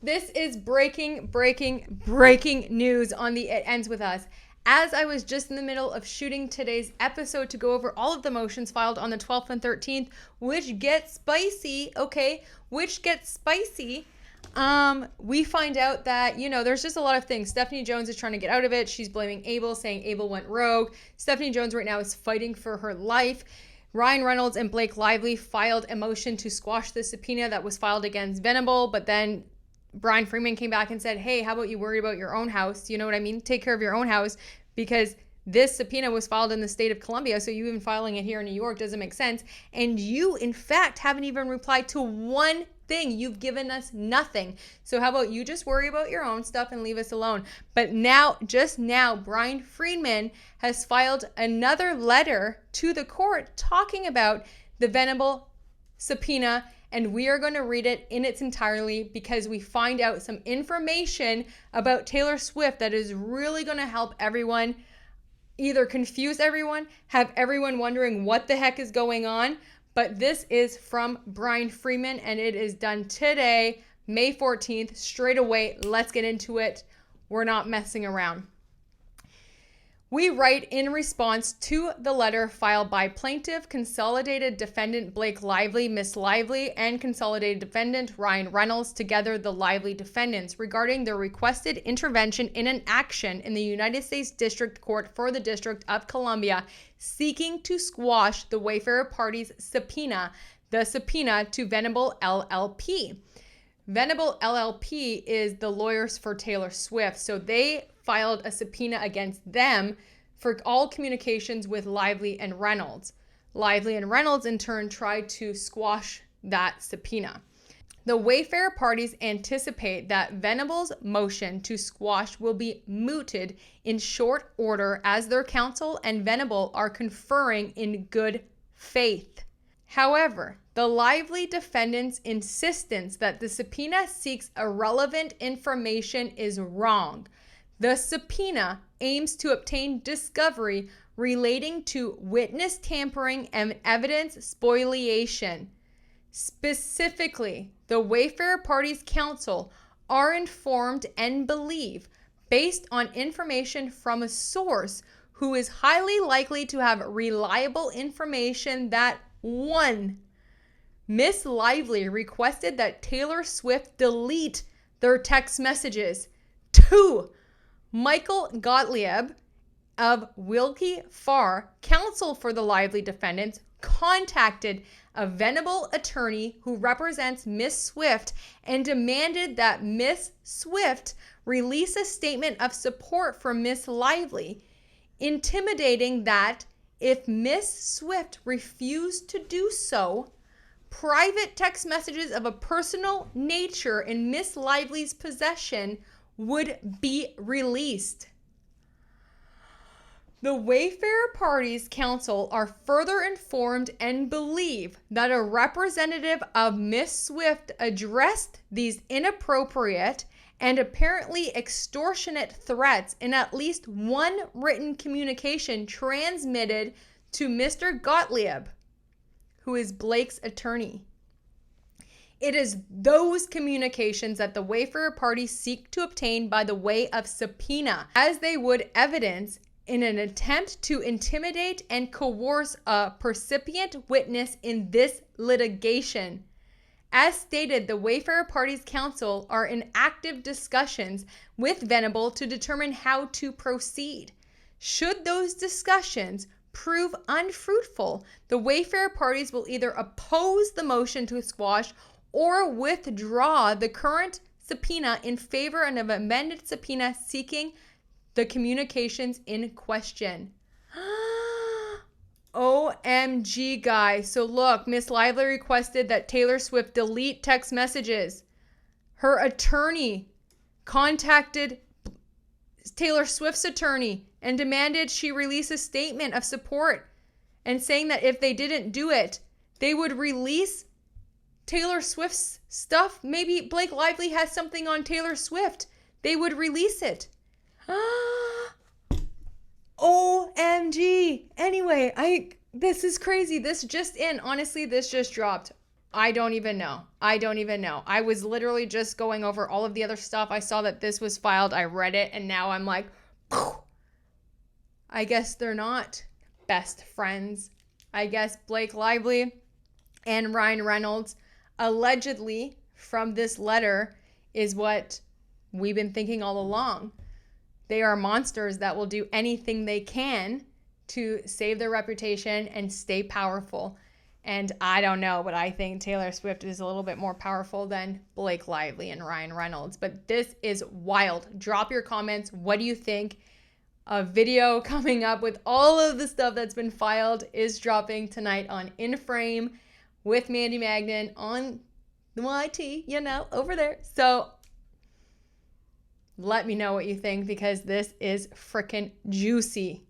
This is breaking news on the It Ends With Us. As I was just in the middle of shooting today's episode to go over all of the motions filed on the 12th and 13th, which gets spicy, okay? We find out that, there's just a lot of things. Stephanie Jones is trying to get out of it. She's blaming Abel, saying Abel went rogue. Stephanie Jones right now is fighting for her life. Ryan Reynolds and Blake Lively filed a motion to squash the subpoena that was filed against Venable, but then Brian Freeman came back and said, hey, how about you worry about your own house? You know what I mean? Take care of your own house, because this subpoena was filed in the state of Columbia, so you even filing it here in New York doesn't make sense. And you, in fact, haven't even replied to one thing. You've given us nothing. So how about you just worry about your own stuff and leave us alone? But just now, Brian Freeman has filed another letter to the court talking about the Venable subpoena, and we are going to read it in its entirety because we find out some information about Taylor Swift that is really going to help everyone, either confuse everyone, have everyone wondering what the heck is going on. But this is from Brian Freeman, and it is done today, May 14th, straight away. Let's get into it. We're not messing around. We write in response to the letter filed by plaintiff, consolidated defendant Blake Lively, Miss Lively, and consolidated defendant Ryan Reynolds, together the Lively defendants, regarding their requested intervention in an action in the United States District Court for the District of Columbia, seeking to squash the Wayfarer party's subpoena, the subpoena to Venable LLP. Venable LLP is the lawyers for Taylor Swift, so they filed a subpoena against them for all communications with Lively and Reynolds. Lively and Reynolds, in turn, tried to squash that subpoena. The Wayfarer parties anticipate that Venable's motion to squash will be mooted in short order, as their counsel and Venable are conferring in good faith. However, the Lively defendants' insistence that the subpoena seeks irrelevant information is wrong. The subpoena aims to obtain discovery relating to witness tampering and evidence spoliation. Specifically, the Wayfarer parties' counsel are informed and believe, based on information from a source who is highly likely to have reliable information, that 1. Miss Lively requested that Taylor Swift delete their text messages. 2. Michael Gottlieb of Wilkie Farr, counsel for the Lively defendants, contacted a Venable attorney who represents Miss Swift and demanded that Miss Swift release a statement of support for Miss Lively, intimidating that if Miss Swift refused to do so, private text messages of a personal nature in Miss Lively's possession would be released. The Wayfarer parties' counsel are further informed and believe that a representative of Miss Swift addressed these inappropriate and apparently extortionate threats in at least one written communication transmitted to Mr. Gottlieb, who is Blake's attorney. It is those communications that the Wayfarer parties seek to obtain by the way of subpoena, as they would evidence in an attempt to intimidate and coerce a percipient witness in this litigation. As stated, the Wayfarer parties' counsel are in active discussions with Venable to determine how to proceed. Should those discussions prove unfruitful, the Wayfarer parties will either oppose the motion to squash or withdraw the current subpoena in favor of an amended subpoena seeking the communications in question. OMG, guys. So look, Miss Lively requested that Taylor Swift delete text messages. Her attorney contacted Taylor Swift's attorney and demanded she release a statement of support, and saying that if they didn't do it, they would release Taylor Swift's stuff. Maybe Blake Lively has something on Taylor Swift. They would release it. OMG. Anyway, this is crazy. This just dropped. I don't even know. I don't even know. I was literally just going over all of the other stuff. I saw that this was filed. I read it, and now I'm like, I guess they're not best friends. I guess Blake Lively and Ryan Reynolds, allegedly from this letter, is what we've been thinking all along. They are monsters that will do anything they can to save their reputation and stay powerful. And I don't know, but I think Taylor Swift is a little bit more powerful than Blake Lively and Ryan Reynolds. But this is wild. Drop your comments. What do you think? A video coming up with all of the stuff that's been filed is dropping tonight on In Frame with Mandy Magnan on the YT, over there. So let me know what you think, because this is freaking juicy.